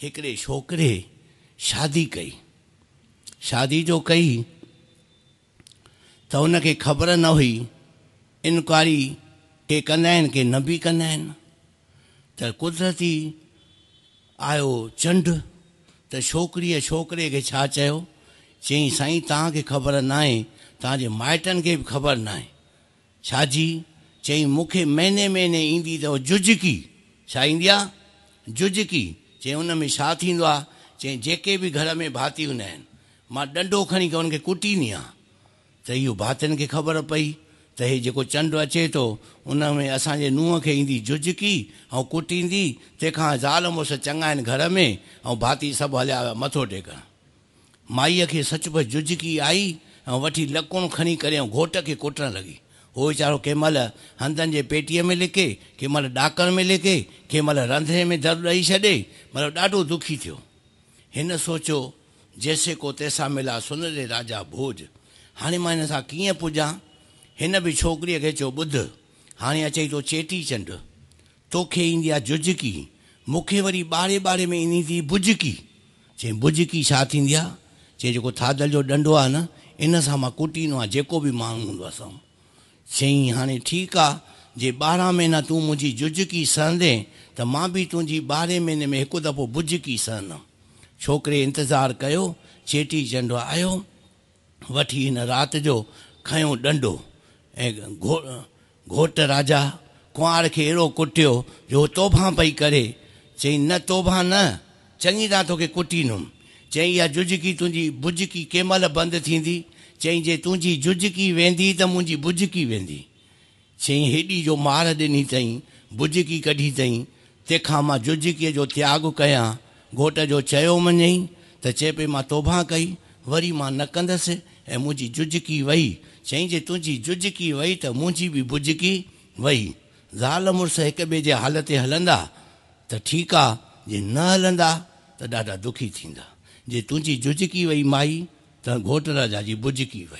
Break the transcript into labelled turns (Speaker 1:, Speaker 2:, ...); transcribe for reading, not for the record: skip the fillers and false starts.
Speaker 1: हिकिड़े छोकिरे शादी कई। शादी जो कई त हुनखे ख़बर न हुई इनक्वारी के कंदा आहिनि के न बि कंदा आहिनि। त कुदरती आयो चंड त छोकिरीअ छोकिरे खे छा चयो, चई साईं तव्हांखे ख़बर न आहे, तव्हांजे माइटनि खे बि ख़बर न आहे। छाजी? चई मूंखे महीने महीने ईंदी अथव जुजकी। छा ईंदी आहे? जुजकी। चई हुन में छा थींदो आहे? चई जेके बि घर में भाती हूंदा आहिनि मां डंडो खणी करे हुनखे कुटींदी आहियां। त इहो भातियुनि खे ख़बर पई त हे जेको चंडु अचे थो उन में असांजे नुंहं खे ईंदी जुजकी ऐं कुटींदी। तंहिंखां ज़ाल मुड़ुसु चङा आहिनि घर में ऐं भाती सभु हलिया विया मथो टेकण। माईअ खे सचुपचु जुजकी आई ऐं वठी लकुण खणी करे ऐं घोट खे कुटणु लॻी। उहो वीचारो कंहिं महिल हंधनि जे पेटीअ में लिके, कंहिं महिल ॾाकण में लिके, कंहिं महिल रंधिणे में दर ॾेई छॾे, मतिलबु ॾाढो दुखी थियो। हिन सोचियो जैसे को तैसा मिला सुन रे राजा भोज। हाणे मां हिन सां कीअं पुॼां? हिन बि छोकिरीअ खे चयो ॿुध, हाणे अचई थो चेटी चंडु, तोखे ईंदी आहे जुजकी, मूंखे वरी ॿारे ॿारे में ईंदी थी बुजकी। चई बुजकी छा थींदी आहे? चई जेको थादल जो डंडो आहे न, इन सां मां कुटींदो आहियां जेको बि माण्हू हूंदो आहे सां। चई हाणे ठीकु आहे, जे 12 महीना तूं मुंहिंजी जुजकी सहंदे त मां बि तुंहिंजी 12 महीने में हिकु दफ़ो बुजकी सहंदुमि। छोकिरे इंतज़ारु कयो, चेटी चंडु आयो, वठी हिन राति जो खयो डंडो ऐं घोट राजा कुंवार खे अहिड़ो कुटियो जो तोभां पई करे। चई न तोभां न, चङी तरह तोखे कुटींदुमि। चई इहा जुजकी तुंहिंजी बुजकी कंहिं महिल बंदि थींदी? चई जे तुंहिंजी जुजकी वेंदी त मुंहिंजी बुजकी वेंदी। चई हेॾी जो मार ॾिनी अथई, बुजकी कढी अथई, तंहिंखां मां जुजकीअ जो त्याग कयां। घोट जो चयो मञई त चए पई मां तोभां कई, वरी मां न कंदसि ऐं मुंहिंजी जुजकी वई। चई जे तुंहिंजी जुजकी वई त मुंहिंजी बि बुजकी वई। ज़ाल मुड़ुसु हिक ॿिए जे हाल ते हलंदा त ठीकु आहे, जे न हलंदा त ॾाढा दुखी थींदा। जे तुंहिंजी जुजकी वई माई त घोट राजा जी बुजकी वई।